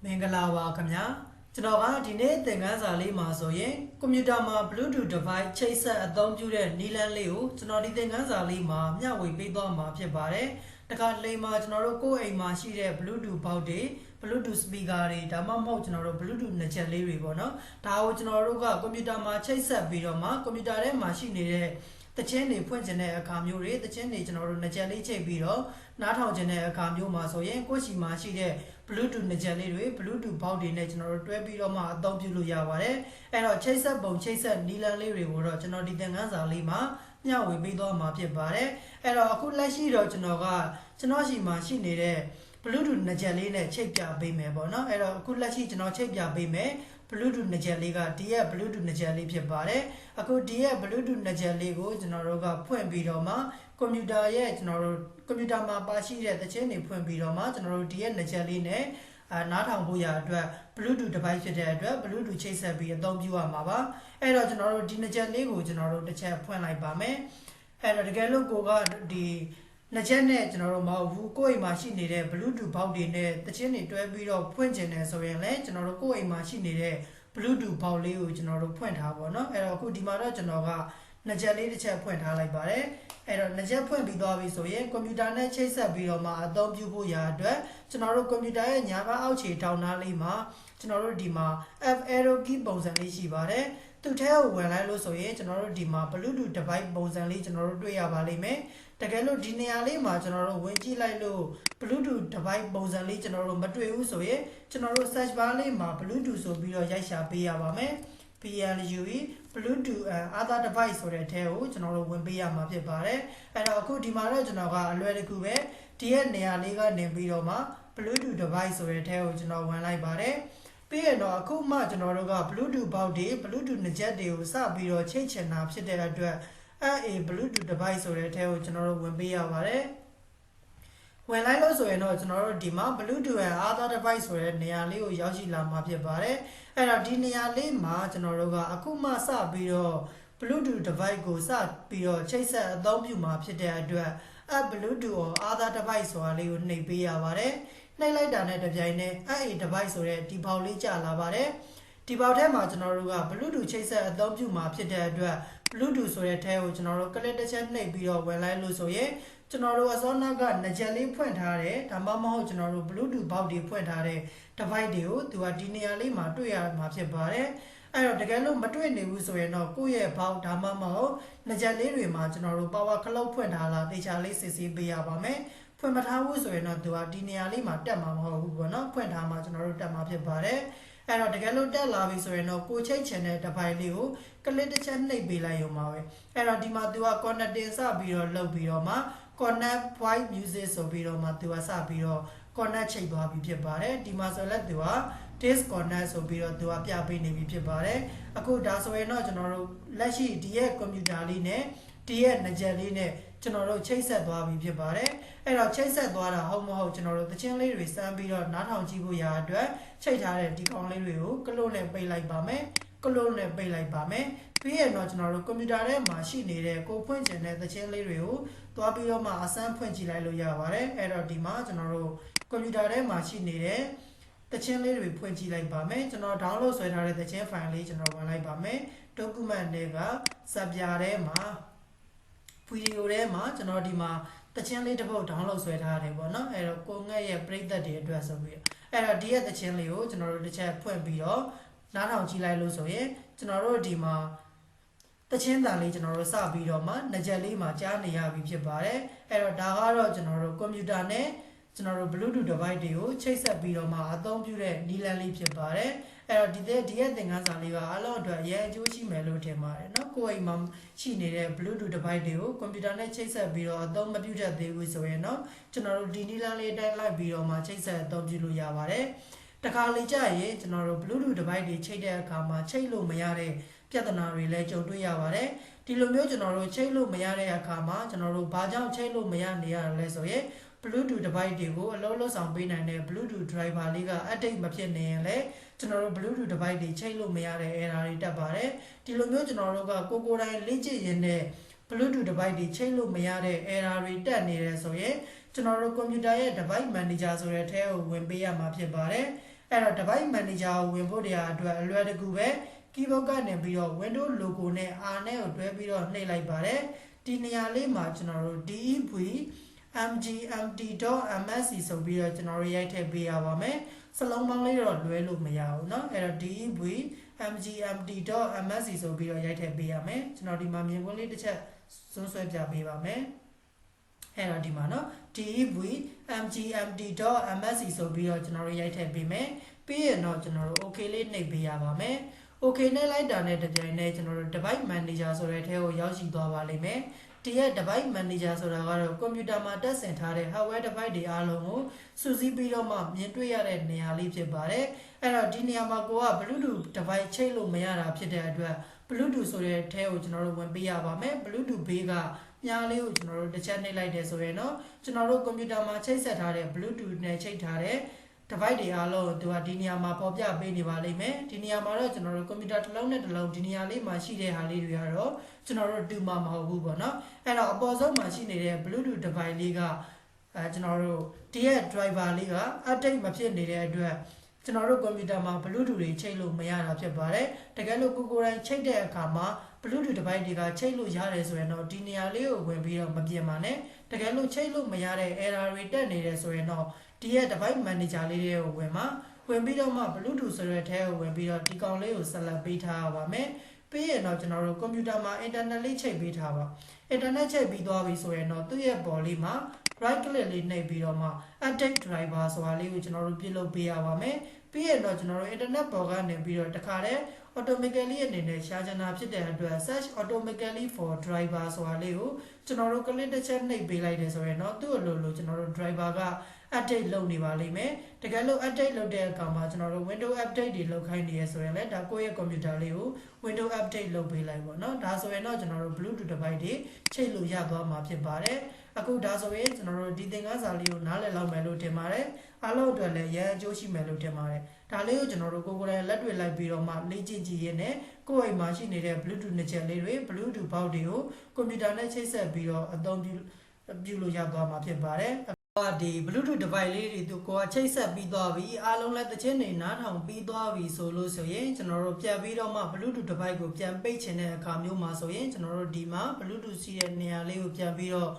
မင်္ဂလာပါခင်ဗျာကျွန်တော်ကဒီနေ့သင်ခန်းစာလေးမှာဆိုရင်ကွန်ပျူတာမှာ Bluetooth device ချိတ်ဆက်အသုံးပြုတဲ့နည်းလမ်းလေးကိုကျွန်တော်ဒီသင်ခန်းစာလေးမှာမျှဝေပေးသွားမှာဖြစ်ပါတယ်တခါတလေမှာကျွန်တော်တို့ကိုယ့်အိမ်မှာရှိတဲ့ Bluetooth ဘောက်တွေ Bluetooth speaker တွေဒါမှမဟုတ်ကျွန်တော်တို့ Bluetooth နှစ်ချက်လေးတွေပေါ့နော်ဒါကိုကျွန်တော်တို့ကကွန်ပျူတာမှာချိတ်ဆက်ပြီးတော့မှကွန်ပျူတာထဲမှာရှိနေတဲ့တခြင်းတွေဖွင့်ကျင်တဲ့အခါမျိုးတွေတခြင်းတွေကျွန်တော်တို့နှစ်ချက်လေးချိတ်ပြီးတော့နားထောင်ကျင်တဲ့အခါမျိုးမှာဆိုရင်ကိုယ့်ရှိမှာရှိတဲ့ Bluetooth နှစ်ချက်လေးတွေ Bluetooth ဘောက်တွေနဲ့ကျွန်တော်တို့တွဲပြီးတော့မှအသုံးပြုလို့ရပါတယ်အဲ့တော့ချိတ်ဆက်ပုံချိတ်ဆက်နည်းလမ်းလေးတွေကိုတော့ကျွန်တော်ဒီသင်ခန်းစာလေးမှာမျှဝေပေးသွားမှာဖြစ်ပါတယ်အဲ့တော့အခုလက်ရှိတော့ကျွန်တော်ရှိမှာရှိနေတဲ့ Bluetooth နှစ်ချက်လေးနဲ့ချိတ်ပြပေးမယ်ပေါ့နော်အဲ့တော့အခုလက်ရှိကျွန်တော်ချိတ်ပြပေးမယ်Bluetooth နှစ်ချက်လေးကဒီရဲ့ Bluetooth နှစ်ချက်လေးဖြစ်ပါတယ်အခုဒီရဲ့ Bluetooth နှစ်ချက်လေးကိုကျွန်တော်တို့ကဖွင့်ပြီးတော့မှကွန်ပျူတာရဲ့ကျွန်တော်တို့ကွန်ပျူတာမှာပါရှိတဲ့သချင်းတွေဖွင့်ပြီးတော့မှကျွန်တော်တို့ဒီရဲ့နှစ်ချက်လေးနဲ့နားထောင်ဖို့ရအတွက် Bluetooth device ဖြစ်တဲ့အတွက် Bluetooth ချိတ်ဆက်ပြီးအသုံးပြုရမှာပါအဲ့တော့ကျွန်တော်တို့ဒီနှစ်ချက်လေးကိုကျွန်တော်တို့တစ်ချက်ဖွင့်လိုက်ပါမယ်အဲ့တော့တကယ်လို့ကိုကဒီနှစ်ချက်နဲ့ကျွန်တော်တို့မဟုတ်ဘူးကိုယ့်အိမ်မှာရှိနေတဲ့ Bluetooth ဘောက်တွေနဲ့တချင်းတွေတွဲပြီးတော့ဖွင့်ကျင်တယ်ဆိုရင်လည်းကျွန်တော်တို့ကိုယ့်အိမ်မှာရှိနေတဲ့ Bluetooth ဘောက်လေးကိုကျွန်တော်တို့ဖွင့်ထားပါတော့အဲ့တော့အခုဒီမှာတော့ကျွန်တော်ကနှစ်ချက်လေးတစ်ချက်ဖွင့်ထားလိုက်ပါတယ်အဲ့တော့နှစ်ချက်ဖွင့်ပြီးသွားပြီဆိုရင်ကွန်ပျူတာနဲ့ချိတ်ဆက်ပြီးတော့မှအသုံးပြုဖို့ရာအတွက်ကျွန်တော်တို့ကွန်ပျူတာရဲ့ညာဘက်အောက်ခြေထောင်သားလေးမှာကျွန်တော်တို့ဒီမှာ F arrow key ပုံစံလေးရှိပါတယ်သူထဲကိုဝင်လိုက်လို့ဆိုရင်ကျွန်တော်တို့ဒီမှာ Bluetooth device ပုံစံလေးကျွန်တော်တို့တွေ့ရပါလိမ့်မယ်တကယ်လို့ဒီနေရာလေးမှာကျွန်တော်တို့ဝင်ကြည့်လိုက်လို့ Bluetooth device ပုံစံလေးကျွန်တော်တို့မတွေ့ဘူးဆိုရင်ကျွန်တော်တို့ search bar လေးမှာ Bluetooth ဆိုပြီးတော့ရိုက်ရှာပေးရပါမယ် BLUE Bluetooth other device ဆိုတဲ့အထဲကိုကျွန်တော်တို့ဝင်ပေးရမှာဖြစ်ပါတယ်အဲ့တော့အခုဒီမှာတော့ကျွန်တော်ကအလွယ်တကူပဲဒီရဲ့နေရာလေးကနေပြီးတော့မှ Bluetooth device ဆိုတဲ့အထဲကိုကျွန်တော်ဝင်လိုက်ပါတယ်ပြီးရင်တော့အခုမှကျွန်တော်တို့က Bluetooth ဘောက်တွေ Bluetooth နှစ်ချက်တွေကိုစပြီးတော့ချိတ်ချင်တာဖြစ်တဲ့အတွက်Bluetooth device ဆိုတဲ့အထဲကိုကျွန်တော်တို့ဝင်ပေးရပါတယ်ဝင်လိုက်လို့ဆိုရင်တော့ကျွန်တော်တို့ဒီမှာ Bluetooth and other device ဆိုတဲ့နေရာလေးကိုရောက်ရှိလာမှာဖြစ်ပါတယ်အဲ့တော့ဒီနေရာလေးမှာကျွန်တော်တို့ကအခုမှစပြီးတော့ Bluetooth device ကိုစပြီးတော့ချိတ်ဆက်အသုံးပြုမှာဖြစ်တဲ့အတွက် Bluetooth or other device ဆိုတာလေးကိုနှိပ်ပေးရပါတယ်နှိပ်လိုက်တာနဲ့တပြိုင်တည်းdevice ဆိုတဲ့ဒီပေါက်လေးကျလာပါတယ်ဒီပေါက်ထဲမှာကျွန်တော်တို့က Bluetooth ချိတ်ဆက်အသုံးပြုမှာဖြစ်တဲ့အတွက် Bluetooth ဆိုတဲ့ထဲကိုကျွန်တော်တို့ click တစ်ချက်နှိပ်ပြီးတော့ဝင်လိုက်လို့ဆိုရင်ကျွန်တော်တို့အစောနောက်ကနှစ်ချက်လေးဖွင့်ထားတယ်ဒါမှမဟုတ်ကျွန်တော်တို့ Bluetooth ဘောက်တွေဖွင့်ထားတဲ့ device တွေကိုသူကဒီနေရာလေးမှာတွေ့ရမှာဖြစ်ပါတယ်အဲ့တော့တကယ်လို့မတွေ့နေဘူးဆိုရင်တော့ကိုယ့်ရဲ့ဘောက်ဒါမှမဟုတ်နှစ်ချက်လေးတွေမှာကျွန်တော်တို့ power cloud ဖွင့်ထားလားတေချာလေးစစ်ဆေးပေးရပါမယ်ဖွင့်မထားဘူးဆိုရင်တော့သူကဒီနေရာလေးမှာတက်မှာမဟုတ်ဘူးပေါ့နော်ဖွင့်ထားမှာကျွန်တော်တို့တက်မှာဖြစ်ပါတယ်အဲ့တော့တကယ်လို့တက်လာပြီဆိုရင်တော့ကိုချိတ်ချင်တဲ့ device လေးကို click တစ်ချက်နှိပ်ပေးလိုက်ရုံပါပဲအဲ့တော့ဒီမှာသူက connecting စပြီးတော့လုပ်ပြီးတော့မှ connect voice music ဆိုပြီးတော့မှသူကစပြီးတော့ connect ချိတ်သွားပြီဖြစ်ပါတယ်ဒီမှာဆိုလည်းသူက disconnect ဆိုပြီးတော့သူကပြပေးနေပြီဖြစ်ပါတယ်အခုဒါဆိုရင်တော့ကျွန်တော်တို့လက်ရှိဒီရဲ့ computer လေးနဲ့ဒီရဲ့နှစ်ချက်လေးနဲ့ကျွန်တော်တို့ချိတ်ဆက်သွားပြီဖြစ်ပါတယ်အဲ့တော့ချိတ်ဆက်သွားတာဟုတ်မဟုတ်ကျွန်တော်တို့သချင်းလေးတွေစမ်းပြီးတော့နားထောင်ကြည့်ဖို့ရာအတွက်ချိတ်ထားတဲ့ဒီကောင်လေးတွေကိုကလို့နဲ့ပိတ်လိုက်ပါမယ်ကလို့နဲ့ပိတ်လိုက်ပါမယ်ပြီးရင်တော့ကျွန်တော်တို့ကွန်ပျူတာထဲမှာရှိနေတဲ့ကိုဖွင့်ချင်တဲ့သချင်းလေးတွေကိုသွားပြီးတော့မှအစမ်းဖွင့်ကြည့်လိုက်လို့ရပါတယ်အဲ့တော့ဒီမှာကျွန်တော်တို့ကွန်ပျူတာထဲမှာရှိနေတဲ့သချင်းလေးတွေဖွင့်ကြည့်လိုက်ပါမယ်ကျွန်တော် download ဆွဲထားတဲ့သချင်း file လေးကျွန်တော်ဝင်လိုက်ပါမယ် document တွေကစာပြာထဲမှာဗီဒီယိုထဲမှာကျွန်တော်ဒီမှာတချင်းလေးတစ်ပုဒ် download ဆွဲထားတယ်ပေါ့နော်အဲ့တော့ကိုငှက်ရဲ့ပရိသတ်တွေအတွက်ဆိုပြီးအဲ့တော့ဒီရဲ့တချင်းလေးကိုကျွန်တော်တို့တစ်ချက်ဖွင့်ပြီးတော့နားထောင်ကြည့်လိုက်လို့ဆိုရင်ကျွန်တော်တို့ဒီမှာတချင်းတန်လေးကျွန်တော်တို့စပြီးတော့မှနှစ်ချက်လေးမှာကြားနေရပြီဖြစ်ပါတယ်အဲ့တော့ဒါကတော့ကျွန်တော်တို့ကွန်ပျူတာနဲ့ကျွန်တော်တို့ Bluetooth device တွေကိုချိတ်ဆက်ပြီးတော့မှအသုံးပြုတဲ့နည်းလမ်းလေးဖြစ်ပါတယ်အဲ့တော့ဒီရဲ့သင်ခန်းစာလေးကအလုံးအတွက်အရေးအကျိုးရှိမယ်လို့ထင်ပါတယ်เนาะကိုယ်အိမ်မှာရှိနေတဲ့ Bluetooth device တွေကိုကွန်ပျူတာနဲ့ချိတ်ဆက်ပြီးတော့အသုံးမပြုတတ်သေးဘူးဆိုရင်เนาะကျွန်တော်တို့ဒီနည်းလမ်းလေးတိုင်းလိုက်ပြီးတော့မှချိတ်ဆက်အသုံးပြုလို့ရပါတယ်တခါလေကြာရင်ကျွန်တော်တို့ Bluetooth device တွေချိတ်တဲ့အခါမှာချိတ်လို့မရတဲ့ပြဿနာတွေလည်းကြုံတွေ့ရပါတယ်ဒီလိုမျိုးကျွန်တော်တို့ချိတ်လို့မရတဲ့အခါမှာကျွန်တော်တို့ဘာကြောင့်ချိတ်လို့မရနေရလဲဆိုရင် Bluetooth device တွေကိုအလုံးလုံးဆောင်ပေးနိုင်တဲ့ Bluetooth driver လေးက update မဖြစ်နေရင်လည်းကျွန်တော်တို့ Bluetooth device တွေချိတ်လို့မရတဲ့ error တွေတက်ပါတယ်ဒီလိုမျိုးကျွန်တော်တို့ကကိုယ်တိုင်လေ့ကျင့်ရင်းနဲ့ Bluetooth device တွေချိတ်လို့မရတဲ့ error တွေတက်နေတယ်ဆိုရင်ကျွန်တော်တို့ computer ရဲ့ device manager ဆိုတဲ့ထဲကိုဝင်ပေးရမှာဖြစ်ပါတယ် အဲ့တော့ device manager ကိုဝင်ဖို့တရားအတွက်အလွယ်တကူပဲ keyboard ကနေပြီးတော့ Windows logo နဲ့ R နဲ့ကိုတွဲပြီးတော့နှိပ်လိုက်ပါတယ်ဒီနေရာလေးမှာကျွန်တော်တို့ dev mgmt.msc ဆိုပြီးတော့ကျွန်တော်တို့ရိုက်ထည့်ပေးရပါမယ်စလုံးပေါင်းလေးတော့လွဲလို့မရဘူးเนาะအဲ့တော့ dev mgmt.msc ဆိုပြီးတော့ရိုက်ထည့်ပေးရမယ်ကျွန်တော်ဒီမှာမြင်ကွင်းလေးတစ်ချက်စွန်းဆွဲပြပေးပါမယ်အဲ့တော့ဒီမှာเนาะ dev mgmt.msc ဆိုပြီးတော့ကျွန်တော်တို့ရိုက်ထည့်ပေးမယ်ပြီးရင်တော့ကျွန်တော်တို့ okay လေးနှိပ်ပေးရပါမယ် okay နဲ့လိုက်တာနဲ့တပြိုင်နက်ကျွန်တော်တို့ device manager ဆိုတဲ့အထဲကိုရောက်ရှိသွားပါလိမ့်မယ်ဒီရဲ့ device manager ဆိုတာကတော့ computer မှာတက်ဆင်ထားတဲ့ hardware device တွေအားလုံးကိုစုစည်းပြီးတော့မှမြင်တွေ့ရတဲ့နေရာလေးဖြစ်ပါတယ်အဲ့တော့ဒီနေရာမှာကိုက bluetooth device ချိတ်လို့မရတာဖြစ်တဲ့အတွက် bluetooth ဆိုတဲ့အထဲကိုကျွန်တော်တို့ဝင်ပေးရပါမယ် bluetooth ဘေးကညားလေးကိုကျွန်တော်တို့တစ်ချက်နှိပ်လိုက်တယ်ဆိုရင်တော့ကျွန်တော်တို့ computer မှာချိတ်ဆက်ထားတဲ့ bluetooth နဲ့ချိတ်ထားတဲ့ device တွေအားလုံးသူကဒီနေရာမှာပေါ်ပြပေးနေပါလိမ့်မယ်ဒီနေရာမှာတော့ကျွန်တော်တို့ computer တစ်လုံးနဲ့တစ်လုံးဒီနေရာလေးမှာရှိတဲ့ဟာလေးတွေကတော့ကျွန်တော်တို့တူမှာမဟုတ်ဘူးပေါ့နော်အဲ့တော့အပေါ်ဆုံးမှာရှိနေတဲ့ bluetooth device လေးကကျွန်တော်တို့ဒီရဲ့ driver လေးက update မဖြစ်နေတဲ့အတွက်ကျွန်တော်တို့ computer မှာ bluetooth တွေချိတ်လို့မရတာဖြစ်ပါတယ်တကယ်လို့ကိုယ်တိုင်ချိတ်တဲ့အခါမှာ bluetooth device တွေကချိတ်လို့ရတယ်ဆိုရင်တော့ဒီနေရာလေးကိုဝင်ပြီးတော့မပြင်ပါနဲ့တကယ်လို့ချိတ်လို့မရတဲ့ error တွေတက်နေတယ်ဆိုရင်တော့ဒီရဲ့ device manager လေးတွေကိုဝင်ပြီးတော့မှ bluetooth ဆိုတဲ့အထဲကိုဝင်ပြီးတော့ဒီကောင်လေးကိုဆက်လက်ပေးထားရပါမယ်ပြီးရင်တော့ကျွန်တော်တို့ computer မှာ internet လေးချိတ်ပေးထားပါ internet ချိတ်ပြီးသွားပြီဆိုရင်တော့သူ့ရဲ့ပေါ်လေးမှာ right click လေးနှိပ်ပြီးတော့မှ update driver ဆိုတာလေးကိုကျွန်တော်တို့ပြုလုပ်ပေးရပါမယ်ပြီးရင်တော့ကျွန်တော်တို့ internet ပေါ်ကနေပြီးတော့တခါတည်း automatically အနေနဲ့ရှာချင်တာဖြစ်တဲ့အတွက် search automatically for driver ဆိုတာလေးကိုကျွန်တော်တို့ click တစ်ချက်နှိပ်ပေးလိုက်တယ်ဆိုရင်တော့သူ့အလိုလိုကျွန်တော်တို့ driver က update လုပ်နေပါလိမ့်မယ်တကယ်လို့ update လုပ်တဲ့အခါမှာကျွန်တော်တို့ window update တွေလုပ်ခိုင်းနေရဆိုရင်လည်းဒါကိုယ့်ရဲ့ computer လေးကို window update လုပ်ပေးလိုက်ပေါ့နော်ဒါဆိုရင်တော့ကျွန်တော်တို့ bluetooth device တွေချိတ်လို့ရသွားမှာဖြစ်ပါတယ်အခုဒါဆိုရင်ကျွန်တော်တို့ဒီသင်ခန်းစာလေးကိုနားလည်လောက်မယ်လို့ထင်ပါတယ်အားလုံးအတွက်လည်းရန်အကျိုးရှိမယ်လို့ထင်ပါတယ်ဒါလေးကိုကျွန်တော်တို့ကိုယ်တိုင်လက်တွေ့လိုက်ပြီးတော့မှလေ့ကျင့်ကြည့်ရင်းနဲ့ကိုယ့်အိမ်မှာရှိနေတဲ့ bluetooth နှစ်ချက်လေးတွေ bluetooth ဘောက်တွေကို computer နဲ့ချိတ်ဆက်ပြီးတော့အသုံးပြုလို့ရသွားမှာဖြစ်ပါတယ်ဒီ bluetooth device လေးတွေသူကိုချိတ်ဆက်ပြီးသွားပြီအားလုံးလည်းတစ်ချက်နေနားထောင်ပြီးသွားပြီဆိုလို့ဆိုရင်ကျွန်တော်တို့ပြန်ပြီးတော့မှ bluetooth device ကိုပြန်ပိတ်ချင်တဲ့အခါမျိုးမှာဆိုရင်ကျွန်တော်တို့ဒီမှာ bluetooth ရှိတဲ့နေရာလေးကိုပြန်ပြီးတော့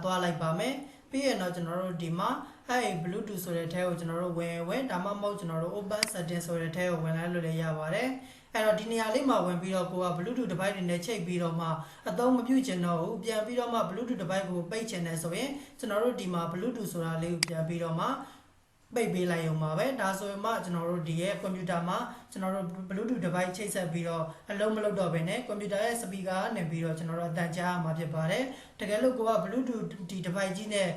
သွားလိုက်ပါမယ်ပြီးရင်တော့ကျွန်တော်တို့ဒီမှာအဲ့ bluetooth ဆိုတဲ့ထဲကိုကျွန်တော်တို့ဝင်ဒါမှမဟုတ်ကျွန်တော်တို့ open setting ဆိုတဲ့ထဲကိုဝင်လိုက်လို့လည်းရပါတယ်အဲ့တော့ဒီနေရာလေးမှာဝင်ပြီးတော့ကိုက bluetooth device တွေနဲ့ချိတ်ပြီးတော့မှအသုံးမပြုချင်တော့ဘူးပြန်ပြီးတော့မှ bluetooth device ကိုပိတ်ချင်တယ်ဆိုရင်ကျွန်တော်တို့ဒီမှာ bluetooth ဆိုတာလေးကိုပြန်ပြီးတော့မှပိတ်ပေးလိုက်ရုံပါပဲဒါဆိုရင်မှကျွန်တော်တို့ဒီရဲ့ computer မှာကျွန်တော်တို့ bluetooth device ချိတ်ဆက်ပြီးတော့အလုံးမလုပ်တော့ဘဲနဲ့ computer ရဲ့ speaker ကနေပြီးတော့ကျွန်တော်တို့အတန်ကြားရမှာဖြစ်ပါတယ်တကယ်လို့ကိုက bluetooth ဒီ device ကြီးနဲ့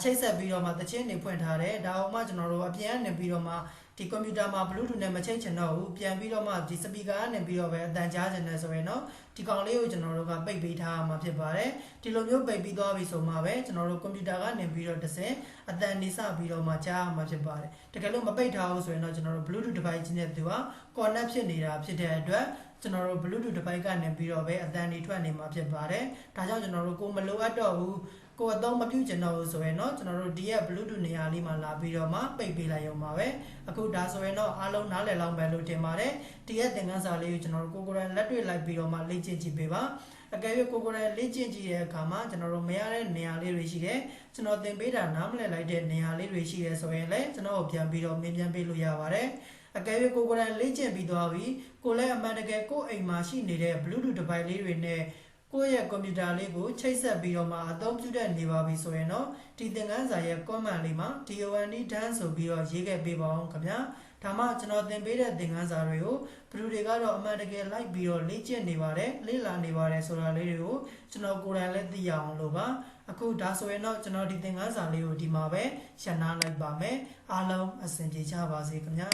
ချိတ်ဆက်ပြီးတော့မှတချင်းနေဖွင့်ထားတယ်ဒါအောင်မှကျွန်တော်တို့အပြင်ကနေပြီးတော့မှဒီ computer မှာ bluetooth နဲ့မချိတ်ချင်တော့ဘူးပြန်ပြီးတော့မှဒီ speaker ကနေပြီးတော့ပဲအတန်ကြားချင်တယ်ဆိုရင်တော့ဒီကောင်လေးကိုကျွန်တော်တို့ကပိတ်ပေးထားရမှာဖြစ်ပါတယ်ဒီလိုမျိုးပိတ်ပြီးသွားပြီဆိုမှပဲကျွန်တော်တို့ computer ကနေပြီးတော့တစ်ဆင့်အတန်နေစပြီးတော့မှကြားရမှာဖြစ်ပါတယ်တကယ်လို့မပိတ်ထားဘူးဆိုရင်တော့ကျွန်တော်တို့ bluetooth device ကြီးနဲ့သူက connect ဖြစ်နေတာဖြစ်တဲ့အတွက်ကျွန်တော်တို့ bluetooth device ကနေပြီးတော့ပဲအတန်တွေထွက်နေမှာဖြစ်ပါတယ်ဒါကြောင့်ကျွန်တော်တို့ကိုမလိုအပ်တော့ဘူးကိုအသုံးမပြုချင်တော့ဘူးဆိုရင်တော့ကျွန်တော်တို့ဒီရဲ့ bluetooth နေရာလေးမှာလာပြီးတော့မှပိတ်ပေးလိုက်ရုံပါပဲအခုဒါဆိုရင်တော့အားလုံးနားလည်လောက်မယ်လို့ထင်ပါတယ်ဒီရဲ့သင်ခန်းစာလေးကိုကျွန်တော်တို့ကိုယ်တိုင်လက်တွေ့လိုက်ပြီးတော့မှလေ့ကျင့်ကြည့်ပေးပါအကယ်၍ကိုယ်တိုင်လေ့ကျင့်ကြည့်တဲ့အခါမှာကျွန်တော်တို့မရတဲ့နေရာလေးတွေရှိတယ်ကျွန်တော်သင်ပေးတာနားမလည်လိုက်တဲ့နေရာလေးတွေရှိတယ်ဆိုရင်လည်းကျွန်တော်ကိုပြန်ပြီးတော့မြင်ပြန်ပေးလို့ရပါတယ်အကယ်၍ကိုယ်တိုင်လေ့ကျင့်ပြီးသွားပြီကိုလည်းအမှန်တကယ်ကိုယ့်အိမ်မှာရှိနေတဲ့ bluetooth device လေးတွေနဲ့ကိုယ့်ရဲ့ computer လေးကိုချိတ်ဆက်ပြီးတော့မှအသုံးပြုတတ်နေပါပြီဆိုရင်တော့ဒီသင်ခန်းစာရဲ့ comment လေးမှာ DOND done ဆိုပြီးတော့ရေးခဲ့ပေးပါအောင်ခင်ဗျာဒါမှကျွန်တော်သင်ပေးတဲ့သင်ခန်းစာတွေကိုဘယ်သူတွေကတော့အမှန်တကယ်လိုက်ပြီးတော့လေ့ကျင့်နေပါတယ်လေ့လာနေပါတယ်ဆိုတာလေးတွေကိုကျွန်တော်ကိုယ်တိုင်လည်းသိရအောင်လို့ပါအခုဒါဆိုရင်တော့ကျွန်တော်ဒီသင်ခန်းစာလေးကိုဒီမှာပဲရှင်းနာလိုက်ပါမယ်အားလုံးအဆင်ပြေကြပါစေခင်ဗျာ